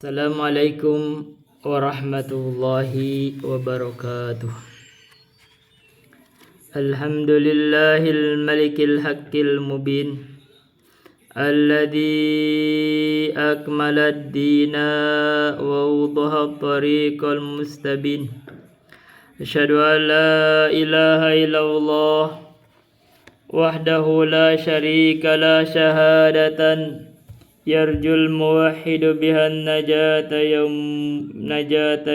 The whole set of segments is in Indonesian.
Assalamualaikum warahmatullahi wabarakatuh. Alhamdulillahil malikil haqqil mubin alladzi akmalad dina wa wadaha tariqal mustabin. Asyhadu an la ilaha illallah wahdahu la syarika la syahadatan yarjul muwahhidu bihan najata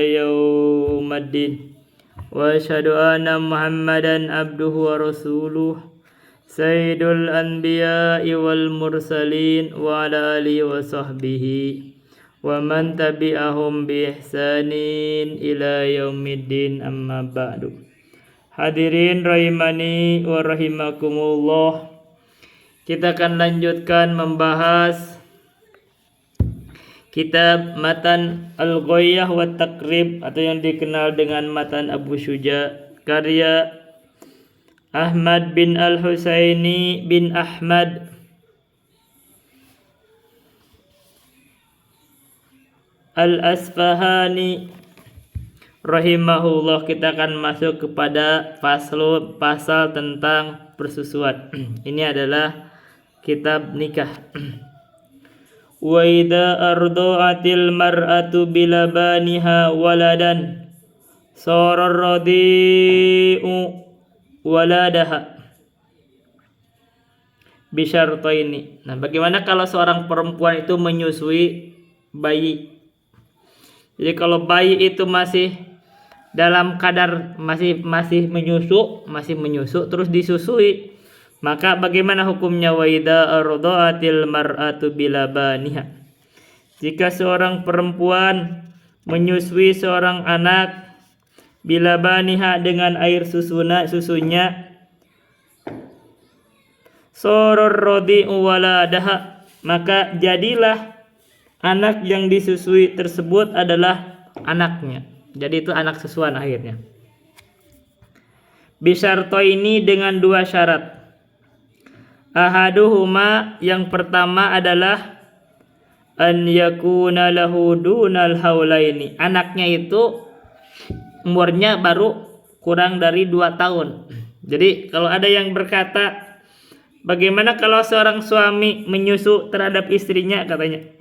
yaumaddin wa asyhadu anna muhammadan abduhu wa rasuluh sayyidul anbiya'i wal mursalin wa ala alihi wa sahbihi wa man tabi'ahum bi ihsanin ila yaumiddin, amma ba'du. Hadirin rahimani wa rahimakumullah, kita akan lanjutkan membahas kitab Matan Al-Ghoyah wa Taqrib atau yang dikenal dengan Matan Abu Syuja, karya Ahmad bin Al-Husaini bin Ahmad Al-Asfahani rahimahullah. Kita akan masuk kepada pasal tentang persusuan. Ini adalah kitab nikah. Wa idza arda'atil mar'atu bilabaniha waladan sara radi'u waladaha bisyartaini. Nah, bagaimana kalau seorang perempuan itu menyusui bayi? Jadi kalau bayi itu masih dalam kadar masih menyusu terus disusui, maka bagaimana hukumnya? Wa idza arda'atil mar'atu bilabaniha, jika seorang perempuan menyusui seorang anak, bilabaniha dengan air susunya, soror radi'u waladaha, maka jadilah anak yang disusui tersebut adalah anaknya. Jadi itu anak susuan akhirnya. Bisyarto ini dengan dua syarat. Ahaduhuma, yang pertama adalah an yakuna lahu dunal haulaini, anaknya itu umurnya baru kurang dari 2 tahun. Jadi kalau ada yang berkata, bagaimana kalau seorang suami menyusu terhadap istrinya, katanya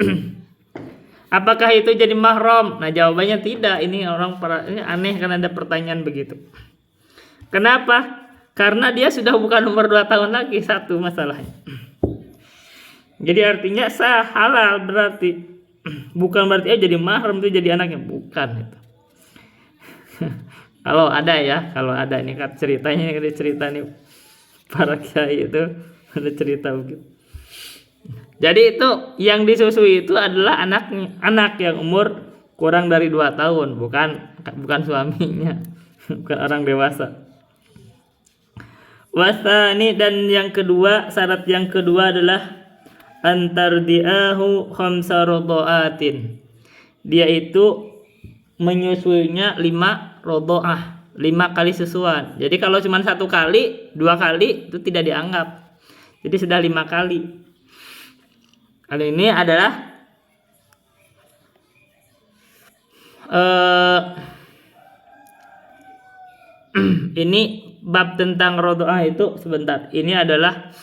apakah itu jadi mahram? Nah, jawabannya tidak. Ini ini aneh kan ada pertanyaan begitu. Kenapa? Karena dia sudah bukan umur 2 tahun lagi, satu masalahnya. Jadi artinya sah, halal berarti. Bukan berarti jadi mahram itu jadi anaknya, bukan itu. Kalau ada ini kan ceritanya, ini cerita nih para kiai itu ada cerita begitu. Jadi itu yang disusui itu adalah anak yang umur kurang dari 2 tahun, bukan suaminya, bukan orang dewasa. Wasani, dan yang kedua, syarat yang kedua adalah antardiahu khamsa rodaatin, dia itu menyusuinya 5 rodoah, 5 kali susuan. Jadi kalau cuma 1 kali, 2 kali itu tidak dianggap. Jadi sudah 5 kali. Kali ini adalah ini bab tentang rodoah itu sebentar. Ini adalah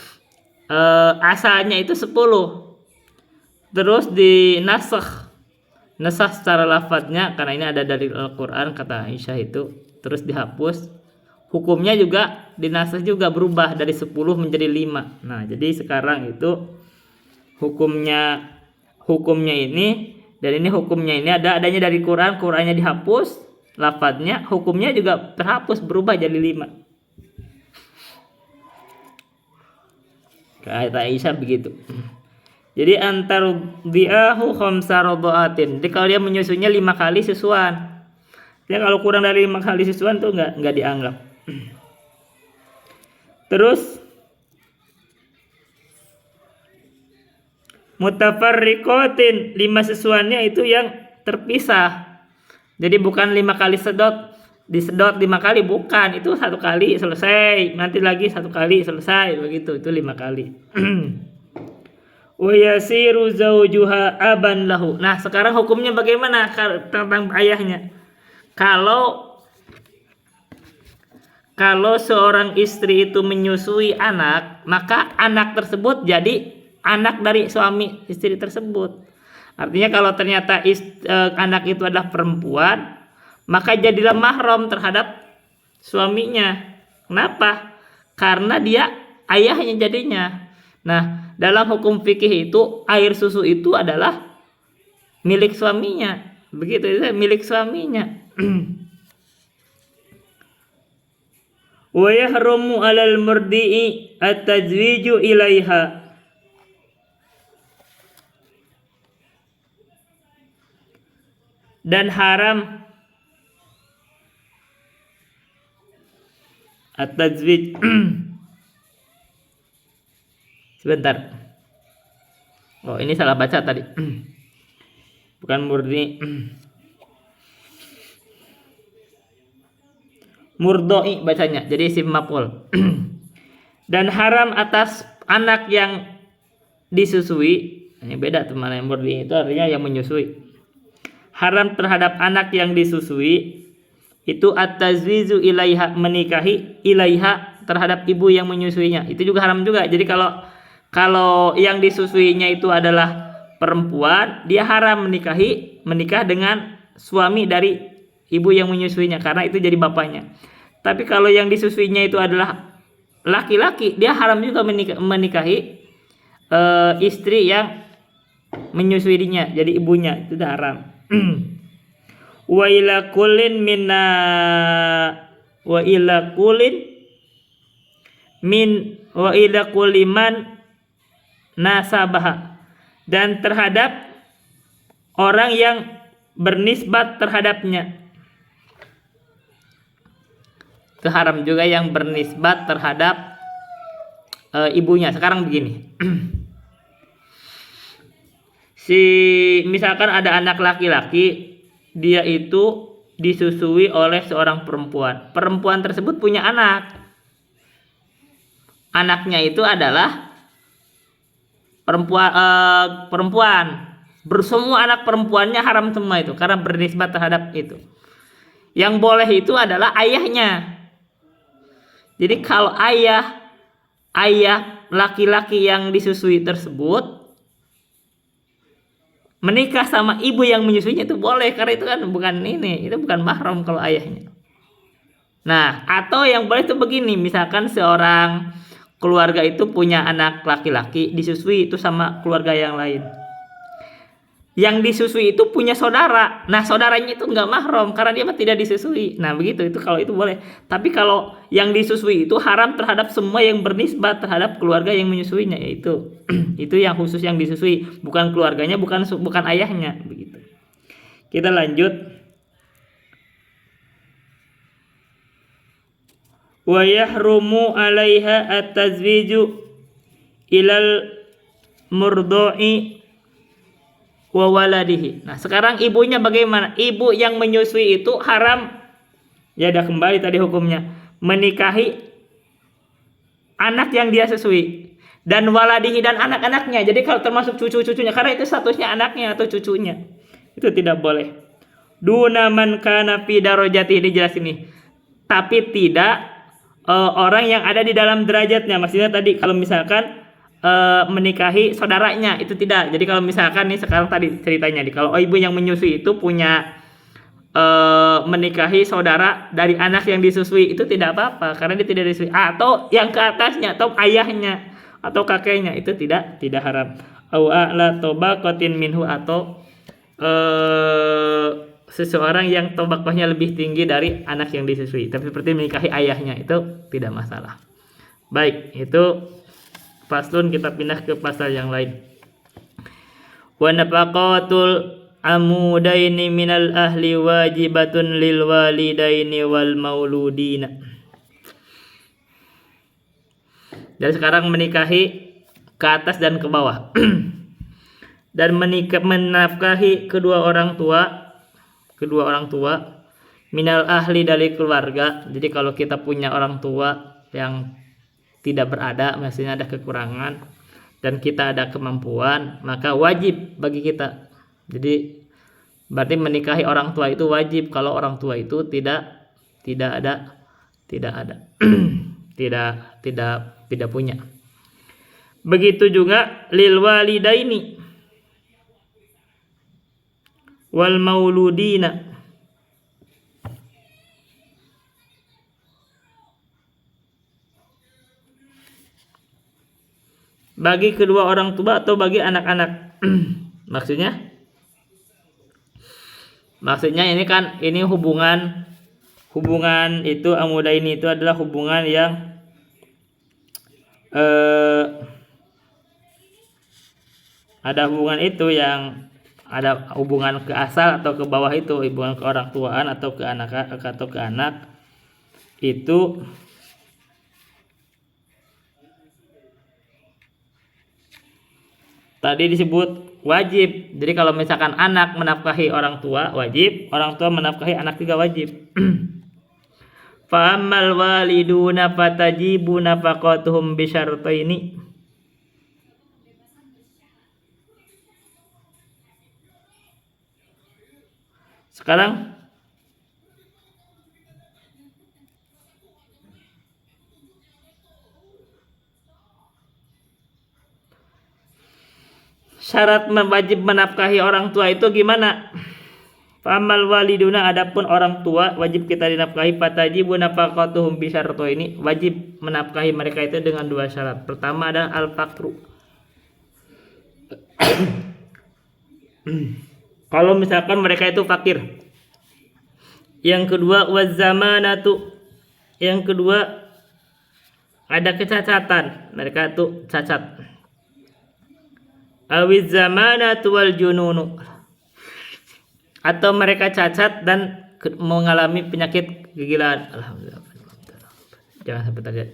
asalnya itu 10. Terus dinasakh secara lafadznya, karena ini ada dari Al-Quran kata Aisyah itu, terus dihapus. Hukumnya juga dinasakh juga, berubah dari 10 menjadi 5. Nah, jadi sekarang itu hukumnya ini, dan ini hukumnya ini adanya dari Qurannya dihapus lafadznya, hukumnya juga terhapus, berubah jadi 5. Kata Aisyah begitu. Jadi antar diahu khamsa rodaatin. Jadi kalau dia menyusunya 5 kali susuan. Ya, kalau kurang dari 5 kali susuan tuh enggak dianggap. Terus mutafarriqatin, 5 susuannya itu yang terpisah. Jadi bukan 5 kali disedot 5 kali, bukan, itu 1 kali selesai, nanti lagi 1 kali selesai, begitu, itu 5 kali. wa yasiru zawjuha aban lahu. Nah, sekarang hukumnya bagaimana tentang ayahnya? Kalau seorang istri itu menyusui anak, maka anak tersebut jadi anak dari suami istri tersebut. Artinya kalau ternyata anak itu adalah perempuan, maka jadilah mahram terhadap suaminya. Kenapa? Karena dia ayahnya jadinya. Nah, dalam hukum fikih itu air susu itu adalah milik suaminya. Begitu, itu milik suaminya. Wa yahrumu 'alal murdi'i at-tazwiju ilaiha. Dan haram at-tazwij. Sebentar. Oh, ini salah baca tadi. Bukan murdi. Murdoi bacanya. Jadi isim maf'ul. Dan haram atas anak yang disusui. Ini beda teman, yang murdi itu artinya yang menyusui. Haram terhadap anak yang disusui itu at-tazwizu ilaiha, menikahi ilaiha terhadap ibu yang menyusuinya. Itu juga haram juga. Jadi kalau yang disusuinya itu adalah perempuan, dia haram menikah dengan suami dari ibu yang menyusuinya karena itu jadi bapaknya. Tapi kalau yang disusuinya itu adalah laki-laki, dia haram juga menikahi istri yang menyusuinya jadi ibunya, itu haram. Wa ila kullin man nasabah, dan terhadap orang yang bernisbat terhadapnya. Itu haram juga yang bernisbat terhadap ibunya. Sekarang begini. Misalkan ada anak laki-laki, dia itu disusui oleh seorang perempuan. Perempuan tersebut punya anak. Anaknya itu adalah perempuan. Semua anak perempuannya haram semua itu karena bernisbat terhadap itu. Yang boleh itu adalah ayahnya. Jadi kalau ayah laki-laki yang disusui tersebut menikah sama ibu yang menyusuinya itu boleh, karena itu kan itu bukan mahram kalau ayahnya. Nah, atau yang boleh itu begini, misalkan seorang keluarga itu punya anak laki-laki disusui itu sama keluarga yang lain. Yang disusui itu punya saudara. Nah, saudaranya itu nggak mahram karena dia tidak disusui. Nah, begitu, itu kalau itu boleh. Tapi kalau yang disusui itu haram terhadap semua yang bernisbat terhadap keluarga yang menyusuinya, yaitu itu yang khusus yang disusui, bukan keluarganya, bukan ayahnya, begitu. Kita lanjut. Wa yahrumu 'alaiha at-tazwiju ilal murdo'i wa waladihi. Nah, sekarang ibunya bagaimana? Ibu yang menyusui itu haram, ya udah kembali tadi hukumnya, menikahi anak yang dia susui, dan waladihi, dan anak-anaknya. Jadi kalau termasuk cucu-cucunya, karena itu statusnya anaknya atau cucunya, itu tidak boleh. Duna man kana fi darajati, dijelas ini. Tapi tidak orang yang ada di dalam derajatnya. Maksudnya tadi kalau misalkan menikahi saudaranya itu tidak. Jadi kalau misalkan nih sekarang tadi ceritanya kalau ibu yang menyusui itu punya menikahi saudara dari anak yang disusui, itu tidak apa-apa karena dia tidak disusui. Atau yang ke atasnya, atau ayahnya atau kakeknya, itu tidak haram. Au a'la tabaqatin minhu, atau seseorang yang tabaqahnya lebih tinggi dari anak yang disusui, tapi seperti menikahi ayahnya itu tidak masalah. Baik, itu faslun. Kita pindah ke pasal yang lain. Wa nafaqatul amudaini minal ahli wajibatun lil walidaini wal mauludina. Dan sekarang menikahi ke atas dan ke bawah. Dan menafkahi kedua orang tua minal ahli, dari keluarga. Jadi kalau kita punya orang tua yang tidak berada, maksudnya ada kekurangan, dan kita ada kemampuan, maka wajib bagi kita. Jadi berarti menikahi orang tua itu wajib kalau orang tua itu tidak ada tidak punya. Begitu juga lil walidaini wal mauludina. Bagi kedua orang tua atau bagi anak-anak. Maksudnya ini kan hubungan itu amuda ini itu adalah hubungan yang ada hubungan itu yang ada hubungan ke asal atau ke bawah, itu hubungan ke orang tuaan atau ke anak itu tadi disebut wajib. Jadi kalau misalkan anak menafkahi orang tua wajib, orang tua menafkahi anak juga wajib. Fa ammal waliduna fatajibu nafaqatuhum bi syartaini. Sekarang syarat wajib menafkahi orang tua itu gimana? Famal waliduna, adapun orang tua wajib kita dinafkahi, fatajibu nafaqatuhum bi syartaini, wajib menafkahi mereka itu dengan dua syarat. Pertama adalah al-faqru. Kalau misalkan mereka itu fakir. Yang kedua wazamanatu. Yang kedua ada kecacatan, mereka itu cacat. Awiz zamanatu wal jununu, atau mereka cacat dan mengalami penyakit kegilaan. Alhamdulillah. Jangan sampai terjadi.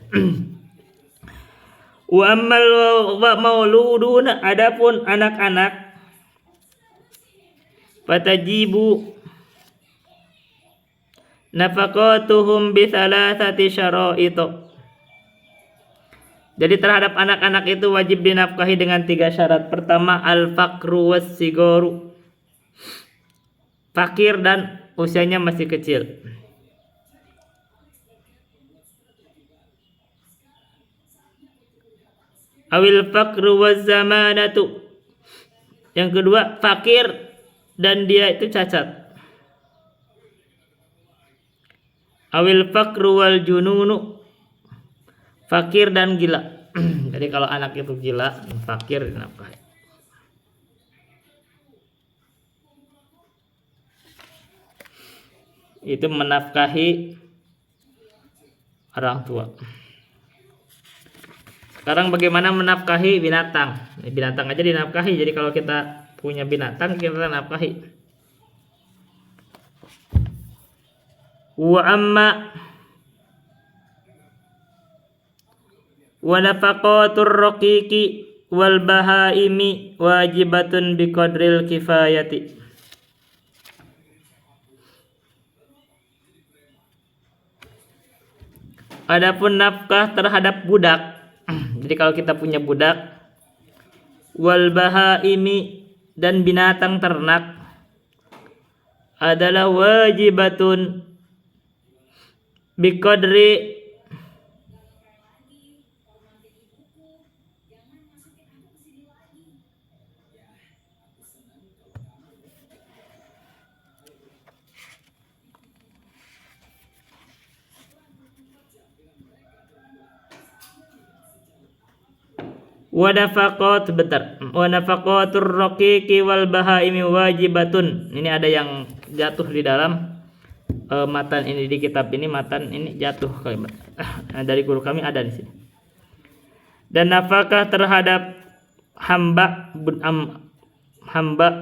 Wa ammal mauluduna, adapun anak-anak, fatajibu nafaqatuhum bi thalathati syara'it. Jadi terhadap anak-anak itu wajib dinafkahi dengan 3 syarat. Pertama al-faqru was-sigoru, fakir dan usianya masih kecil. Awil faqru waz-zamanatu, yang kedua fakir dan dia itu cacat. Awil faqru wal jununu, fakir dan gila. Jadi kalau anak itu gila, fakir, dinafkahi. Itu menafkahi orang tua. Sekarang bagaimana menafkahi binatang? Binatang aja dinafkahi. Jadi kalau kita punya binatang, kita nafkahi. Wa amma wa nafaqatur raqiqi wal bahaimi wajibatun biqadril kifayati. Adapun nafkah terhadap budak, jadi kalau kita punya budak, wal bahaimi dan binatang ternak, adalah wajibatun biqadri wa nafaqatur raqiqi wal bahaimi wajibatun. Ini ada yang jatuh di dalam matan ini, di kitab ini matan ini jatuh kalimat. Dari guru kami ada di sini. Dan nafkah terhadap hamba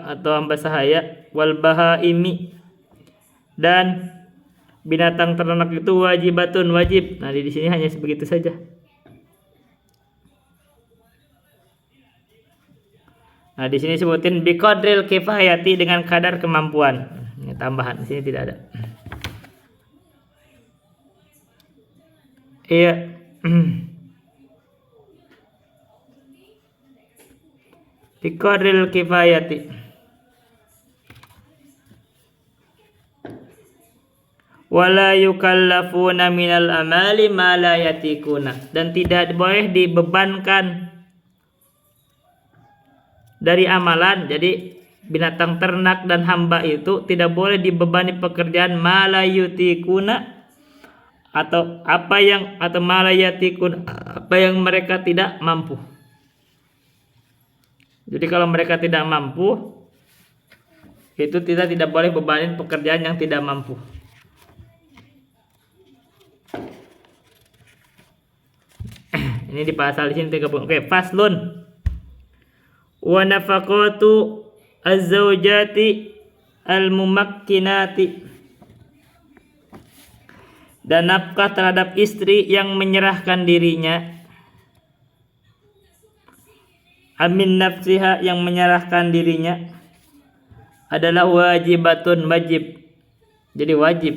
atau hamba sahaya, wal bahaimi dan binatang ternak itu wajibatun, wajib. Nah, di sini hanya sebegitu saja. Nah, di sini sebutin biqadril kifayati, dengan kadar kemampuan. Ini tambahan, di sini tidak ada. Iya. biqadril kifayati. Wala yukallafuna minal amali ma la yatikuna, dan tidak boleh dibebankan dari amalan. Jadi binatang ternak dan hamba itu tidak boleh dibebani pekerjaan ma la yutikuna, atau ma la yatikun, apa yang mereka tidak mampu. Jadi kalau mereka tidak mampu, itu tidak boleh bebanin pekerjaan yang tidak mampu. Ini di pasal di sini 30. Oke, faslun. Wa nafaqatu az-zawjati al-mumakkinati, dan nafkah terhadap istri yang menyerahkan dirinya, amin nafsiha, yang menyerahkan dirinya, adalah wajibatun, wajib. Jadi wajib.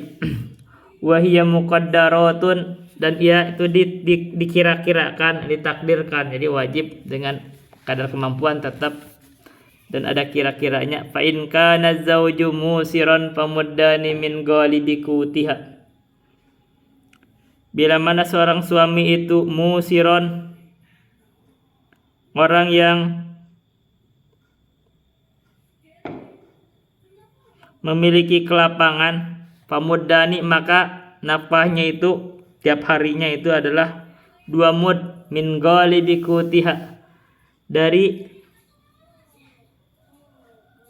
Wa hiya muqaddaratun, dan ia itu dikira-kirakan, ditakdirkan. Jadi wajib dengan kadar kemampuan tetap, dan ada kira-kiranya. Fa in kana zauju musiran famuddani min ghalibi qutiha. Bila mana seorang suami itu musiron, orang yang memiliki kelapangan, famuddani, maka nafkahnya itu tiap harinya itu adalah 2 mud min ghalibi qutiha, dari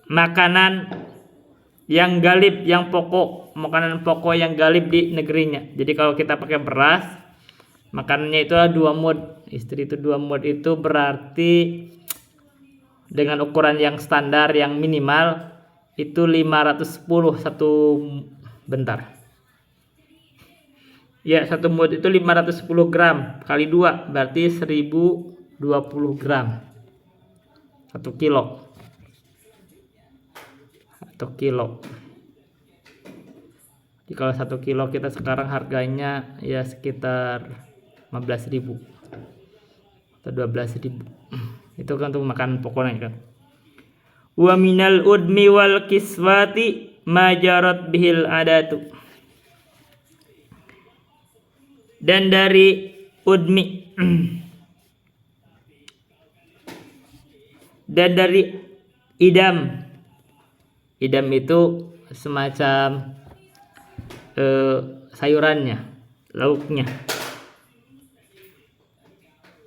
makanan yang galib, yang pokok, makanan pokok yang galib di negerinya. Jadi kalau kita pakai beras, makanannya itu adalah 2 mud. Istri itu 2 mud, itu berarti dengan ukuran yang standar, yang minimal itu 510 satu, bentar. Ya, 1 mud itu 510 gram kali 2 berarti 1020 gram. 1 kilo. 1 kilo. Jadi kalau 1 kilo kita sekarang harganya ya sekitar 15.000 atau 12.000. Itu kan untuk makanan pokoknya kan. Wa minal udmi wal kiswati ma jarat bihil adatu. Dan dari udmi dan dari idam. Idam itu semacam sayurannya, lauknya.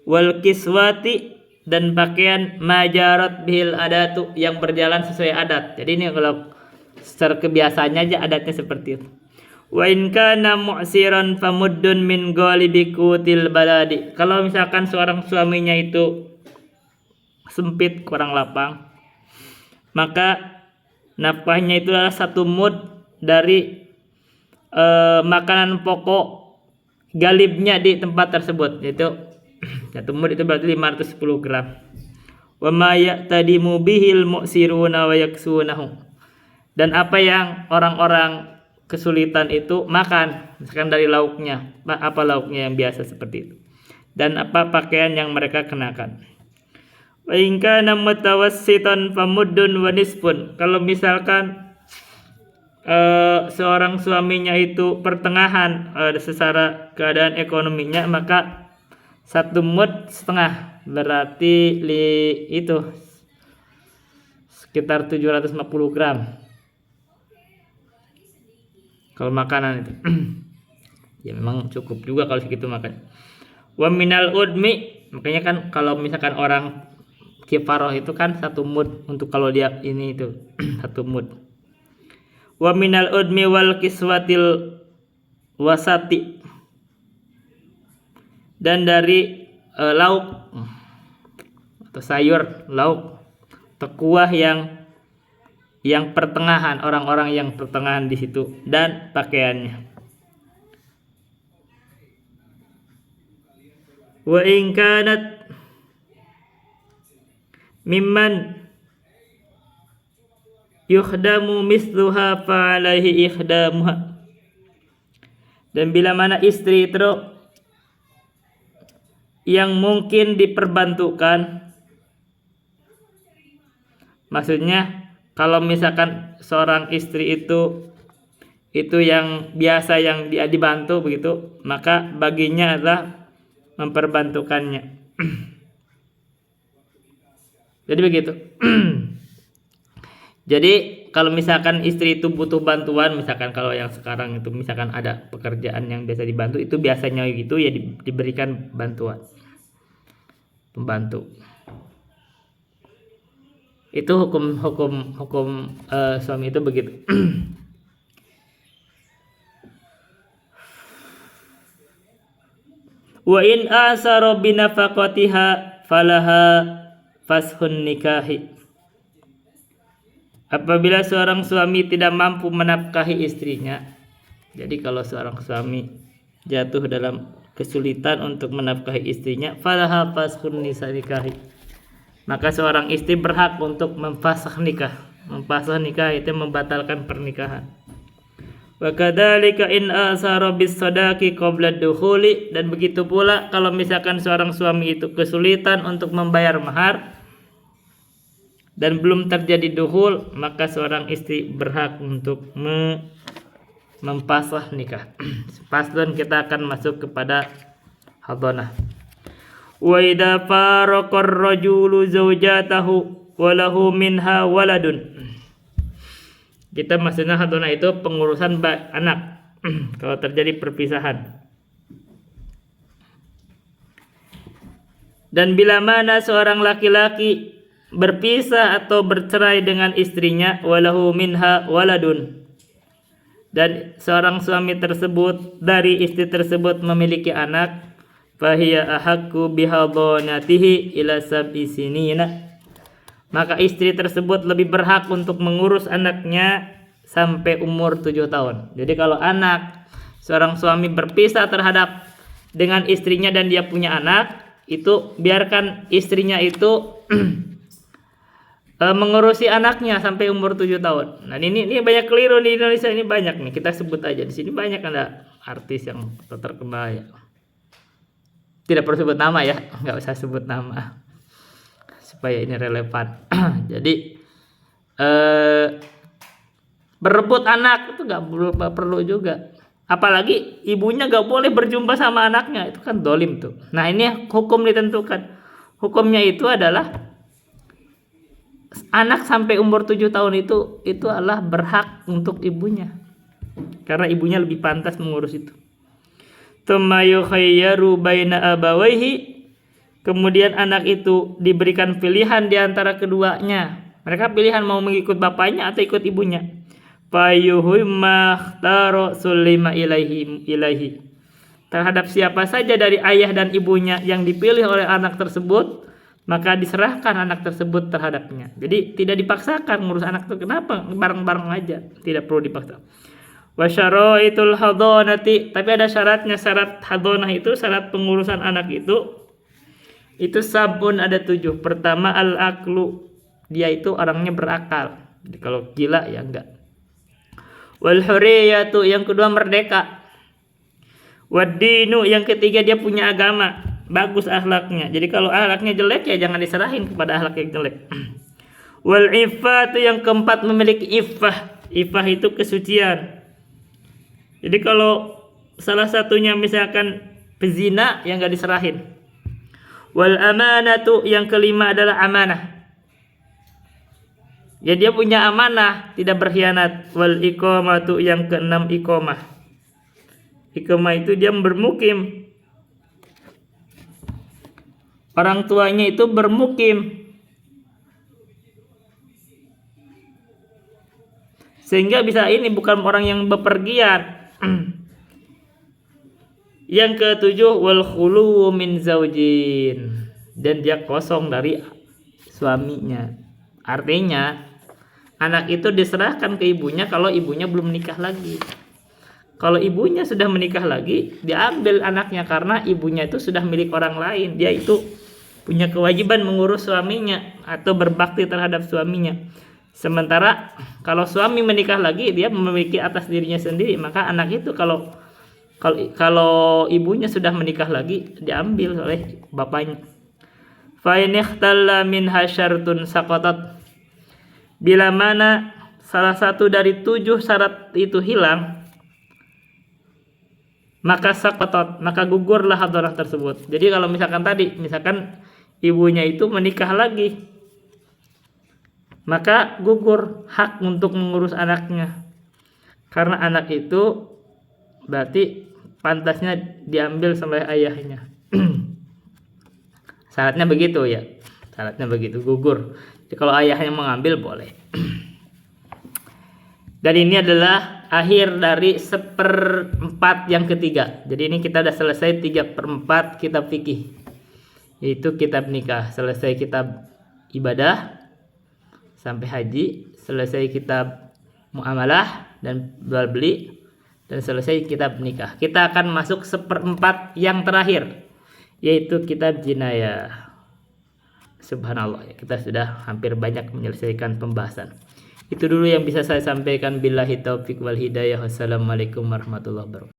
Wal kiswati, dan pakaian majarat bihil adatu, yang berjalan sesuai adat. Jadi ini kalau secara kebiasaannya aja adatnya seperti itu. Wa in kana mu'siran famuddun min ghalibi qutil baladi. Kalau misalkan seorang suaminya itu sempit, kurang lapang, maka nafkahnya itu adalah 1 mud dari makanan pokok galibnya di tempat tersebut, yaitu 1 mud itu berarti 510 gram. Wa ma ya'tadimu bihil mu'siruna wa yaksunahu, dan apa yang orang-orang kesulitan itu makan, misalkan dari lauknya, apa lauknya yang biasa seperti itu, dan apa pakaian yang mereka kenakan. Wa in kana mutawassitan famuddun wa nisfun. Kalau misalkan seorang suaminya itu pertengahan secara keadaan ekonominya, maka 1 mud setengah, berarti itu sekitar 750 gram. Kalau makanan itu ya memang cukup juga kalau segitu makan. Wa minal udmi, makanya kan kalau misalkan orang kifaroh itu kan 1 mud untuk kalau dia ini itu 1 mud. Wa minal udmi wal kiswatil wasati, dan dari lauk atau sayur, lauk atau kuah yang pertengahan, orang-orang yang pertengahan di situ, dan pakaiannya. Wa in kanat mimman yukhdamu misluha fa alaihi ikhdamuha. Dan bila mana istri itu yang mungkin diperbantukan Maksudnya kalau misalkan seorang istri itu yang biasa yang dia dibantu begitu, maka baginya adalah memperbantukannya. Jadi begitu. Jadi kalau misalkan istri itu butuh bantuan, misalkan kalau yang sekarang itu misalkan ada pekerjaan yang biasa dibantu, itu biasanya gitu ya diberikan bantuan pembantu. Itu hukum suami itu begitu. Wa in asara bi nafaqatiha falaha fashun nikahi. Apabila seorang suami tidak mampu menafkahi istrinya, jadi kalau seorang suami jatuh dalam kesulitan untuk menafkahi istrinya, falaha fashun nikahi, maka seorang istri berhak untuk memfasakh nikah. Memfasakh nikah itu membatalkan pernikahan. Wa kadzalika in asara bis sadaqi qabla dukhuli, dan begitu pula kalau misalkan seorang suami itu kesulitan untuk membayar mahar dan belum terjadi dukhul, maka seorang istri berhak untuk memfasakh nikah. Paslon kita akan masuk kepada hadhanah. Wa idza faraqar rajulu zawjatahu wa lahu minha waladun. Kita maksudnya hadhanah itu pengurusan anak kalau terjadi perpisahan. Dan bila mana seorang laki-laki berpisah atau bercerai dengan istrinya, walahu minha waladun, dan seorang suami tersebut dari istri tersebut memiliki anak, fahiya ahaqqu bihadhanatihi ila sab'i sinina, maka istri tersebut lebih berhak untuk mengurus anaknya sampai umur 7 tahun. Jadi kalau anak seorang suami berpisah terhadap dengan istrinya dan dia punya anak, itu biarkan istrinya itu mengurusi anaknya sampai umur 7 tahun. Nah, ini banyak keliru di Indonesia, ini banyak nih. Kita sebut aja di sini banyak ada artis yang terkenal ya. Tidak perlu sebut nama ya, nggak usah sebut nama supaya ini relevan. Jadi berebut anak itu nggak perlu juga. Apalagi ibunya nggak boleh berjumpa sama anaknya, itu kan dolim tuh. Nah, ini hukum ditentukan. Hukumnya itu adalah anak sampai umur 7 tahun itu adalah berhak untuk ibunya, karena ibunya lebih pantas mengurus itu. Tsumma yukhayyaru baina abawaihi, kemudian anak itu diberikan pilihan di antara keduanya. Mereka pilihan mau mengikut bapaknya atau ikut ibunya. Fayuhum makhtaro sulima ilaihi, terhadap siapa saja dari ayah dan ibunya yang dipilih oleh anak tersebut, maka diserahkan anak tersebut terhadapnya. Jadi tidak dipaksakan ngurus anak itu. Kenapa? Bareng-bareng aja, tidak perlu dipaksa. Wa syaraitul hadhanati, tapi ada syaratnya. Syarat hadhanah itu, syarat pengurusan anak itu sabun, ada 7. Pertama al-aqlu, dia itu orangnya berakal. Jadi kalau gila ya enggak. Wal hurriyatu, yang kedua merdeka. Wad dinu, yang ketiga dia punya agama, bagus akhlaknya. Jadi kalau akhlaknya jelek ya jangan diserahin kepada akhlak yang jelek. Wal iffatu, yang keempat memiliki iffah. Iffah itu kesucian. Jadi kalau salah satunya misalkan pezina, yang enggak diserahin. Wal amanatu, yang kelima adalah amanah. Ya dia punya amanah, tidak berkhianat. Wal iqamatu, yang keenam iqamah. Iqamah itu dia bermukim. Orang tuanya itu bermukim, sehingga bisa ini bukan orang yang bepergian. Yang ketujuh wal khulu min zaujin, dan dia kosong dari suaminya. Artinya anak itu diserahkan ke ibunya kalau ibunya belum menikah lagi. Kalau ibunya sudah menikah lagi, diambil anaknya karena ibunya itu sudah milik orang lain. Dia itu punya kewajiban mengurus suaminya atau berbakti terhadap suaminya. Sementara kalau suami menikah lagi, dia memiliki atas dirinya sendiri. Maka anak itu kalau ibunya sudah menikah lagi, diambil oleh bapaknya. Fa in ikhtalla minha syartun saqatat, Bila mana salah satu dari 7 syarat itu hilang, maka saqatat, maka gugurlah hadarah tersebut. Jadi kalau misalkan tadi, misalkan ibunya itu menikah lagi, maka gugur hak untuk mengurus anaknya. Karena anak itu berarti pantasnya diambil oleh ayahnya. Syaratnya begitu ya. Syaratnya begitu, gugur. Jadi kalau ayahnya mengambil boleh. Dan ini adalah akhir dari 1/4 yang ketiga. Jadi ini kita sudah selesai 3/4 kitab fikih. Yaitu kitab nikah. Selesai kitab ibadah sampai haji, selesai kitab muamalah dan jual beli, dan selesai kitab nikah. Kita akan masuk 1/4 yang terakhir, yaitu kitab jinayah. Subhanallah, kita sudah hampir banyak menyelesaikan pembahasan. Itu dulu yang bisa saya sampaikan. Billahi taufiq wal hidayah. Wassalamualaikum warahmatullahi wabarakatuh.